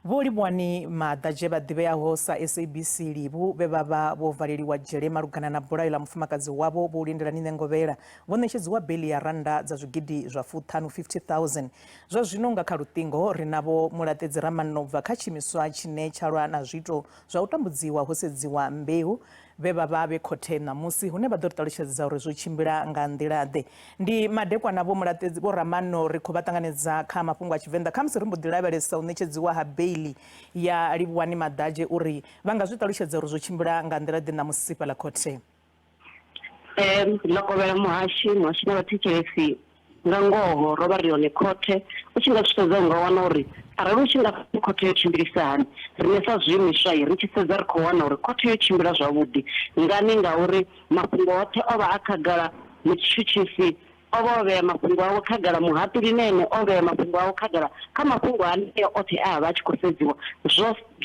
Vho-Livhuwani Madadzhe vha divheaho sa SABC Livhu vhe vha vha vho valelwa dzhele malugana na bulayo la mufumakadzi wavho Vho-Lindelani Nengovhela vho netshedzwa beili ya ranndna dza zwigidi zwa futhanu 50,000 zwa zwino nga kha lutingo ri navho mulatedzi Vho-Ramaano ubva kha tshmiswa tshine tsha na zwiito zwa tambudziwa ho sedzwa mbeu vhe vha vha khothe namusi hune vha ḓo ri ṱalutshedza uri zwo tshimbila nga nḓila ḓe. Ndi madekwana vho mulatedzi Vho-Ramaano ri khou vha ṱanganedza kha mafhungo a Tshivenḓa kha musi ri mbo ḓi lavhelesa u ṋetshedziwa ha beili ya Livhuwani Madadzhe uri vha nga zwi ṱalutshedza uri zwo tshimbila nga nḓila ḓe namusi fhaḽa khothe. Lokovhela muhashi na vhathetshelesi nga ngoho ro vha ri hone khothe u tshi nga sedza nga wana uri arali u tshi nga khothe yo tshimbilisa hani riṋe sa zwiimiswa ri tshi sedza ri khou wana uri khothe yo tshimbila zwavhuḓi ngani ngauri mafhungo oṱhe o vha a khagala mutshutshisi o vha o vhea mafhungo awe khagala muhaṱuli nene o vhea mafhungo awe khagala kha mafhungo aneo oṱhe a vha a tshi khou sedziwa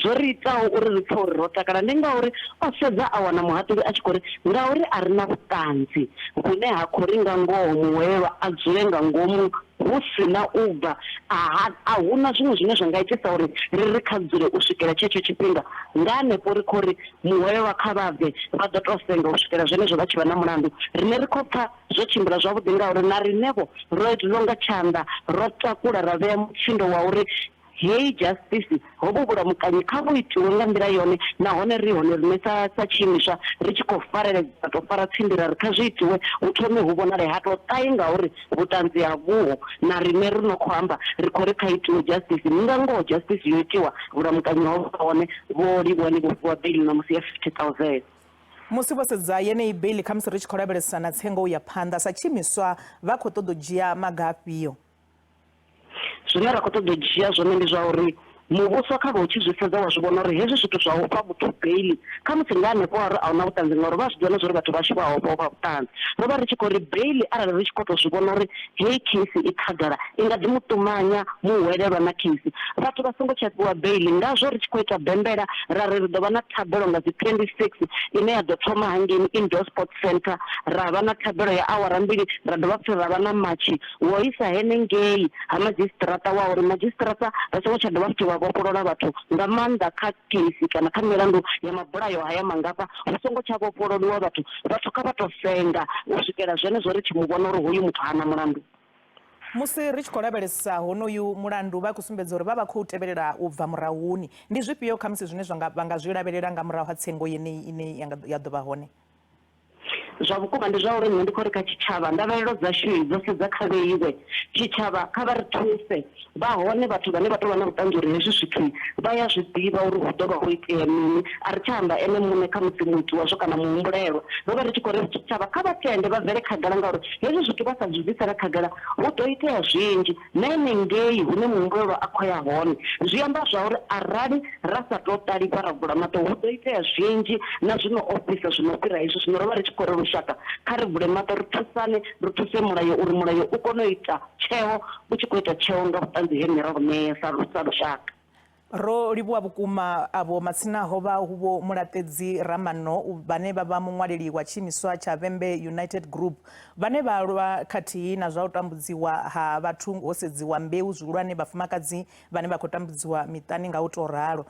zwo ri itaho uri ri pfhe uri ro takala ndi ngauri o sedza a wana muhaṱuli a tshi khou ri ngauri a ri na vhuṱanzi hune ha khou ri nga ngoho muhwelwa a dzule nga ngomu hu si na ubva a huna zwiṅwe zwine zwa nga itisa uri ri kha dzule u swikela tshetsho tshifhinga nga hanefho ri khou ri muhwelwa kha vha bve vha ḓo tou senga u swikela zwenezwo vha tshi vha na mulandu riṋe ri khou pfa zwo tshimbila zwavhuḓi ngauri na riṋevho ro nga tshanḓa ro takula ra vhea mutsindo wa uri hei justice ho vhuvhula mukanyi kha vhu itiwe nga nḓila yone nahone ri hone riṋe sa tshiimiswa ri tshi khou fareledza tou fara tsindira ri kha zwi itiwe hu thome hu vhonale ha tou ṱaye ngauri vhuṱanzi ha vhuho na riṋe ri no khou amba ri khou ri kha itiwe justice ni nga ngoho justice yo itiwa vhulamukanyi ho hone Vho-Livhuwani vho fhiwa beili namusi ya 50,000. Musi vho sedza yeneyi beili kha musi ri tshi khou lavhelesa na tsengo ya phanḓa sa tshiimiswa vha khou ṱoḓa u dzhia maga afhio? Zwine ra khou ṱoḓa u dzhia zwone ndi zwa uri muvhuso kha vha u tshi zwi sedza wa zwi vhona uri hezwi zwithu zwa u fha muthu beili kha musi nga hanefho uri a hu na vhuṱanzi ngauri vha zwi ḓivha na zwa uri vhathu vha tshi vha hofha vha vhuṱanzi ro vha ri tshi khou ri beili arali ri tshi khou tou zwi vhona uri heyi khesi i khagala i nga ḓi muṱumanya muhwelelwa na khesi vhathu vha songo tsha fhiwa beili ngazwo ri tshi khou ita bembela ra ri ḓo vha na thabelo nga dzi 26 ine ya ḓo thoma hangeni indoor sports center ra vha na thabelo ya awara 2 ra dovha futhi ra vha na matshi wo isa henengei ha madzhisiṱiraṱa wa uri madzhisiṱiraṱa vha songo tsha dovha futhi vha vhofholola vhathu nga maanḓa kha kesi kana kha milandu ya mabulayo haya mangafha hu songo tsha vhofhololiwa vhathu kha vha tou senga u swikela zwenezwo ri tshi mu vhona uri hoyu muthu hana mulandu. Musi ri tshi khou lavhelesa honoyu mulandu vha khou sumbedza uri vha khou tevhelela u bva murahuni ndi zwifhio kha musi zwine vha nga zwi lavhelela nga murahu ha tsengo yeneyi ine ya ḓo vha hone? Zwa vhukuma ndi zwa uri nṋe ndi khou ri kha tshitshavha ndavhelelo dzashu dzo sedza kha vheiwe tshitshavha kha vha ri thuse vha hone vhathu vhane vha tou vha na vhuṱanzi uri hezwi zwithu vha ya zwi ḓivha uri hu ḓo vha ho itea mini a ri tsha amba ene muṋe kha musi muiti wazwo kana muhumbulelwa ro vha ri tshi khou ri tshitshavha kha vha tende vha bvele khagala ngauri hezwi zwithu vha sa zwi bvisela khagala hu ḓo itea zwinzhi na henengei hune muhumbulelwa a khou ya hone zwi amba zwa uri arali ra sa tou ṱalifha ra vula maṱo hu ḓo itea zwinzhi na zwino ofisa zwino fhira hezwi zwino ro vha ri tshi khou ri lushaka kha ri vule maṱo ri thusane ri thuse mulayo uri mulayo u kone u ita tsheo u tshi khou ita tsheo nga vhuṱanzi he nṋe ra vhu ṋea sa lushaka. Ro livhuwa vhukuma avho matsinaho vha huvho mulatedzi Vho-Ramaano vhane vha vha muṅwaleli wa tshiimiswa tsha Vhembe United Group vhane vha lwa khathihi na zwa u tambudziwa ha vhathu ho sedziwa mbeu zwihulwane vhafumakadzi vhane vha khou tambudziwa miṱani nga u tou ralo.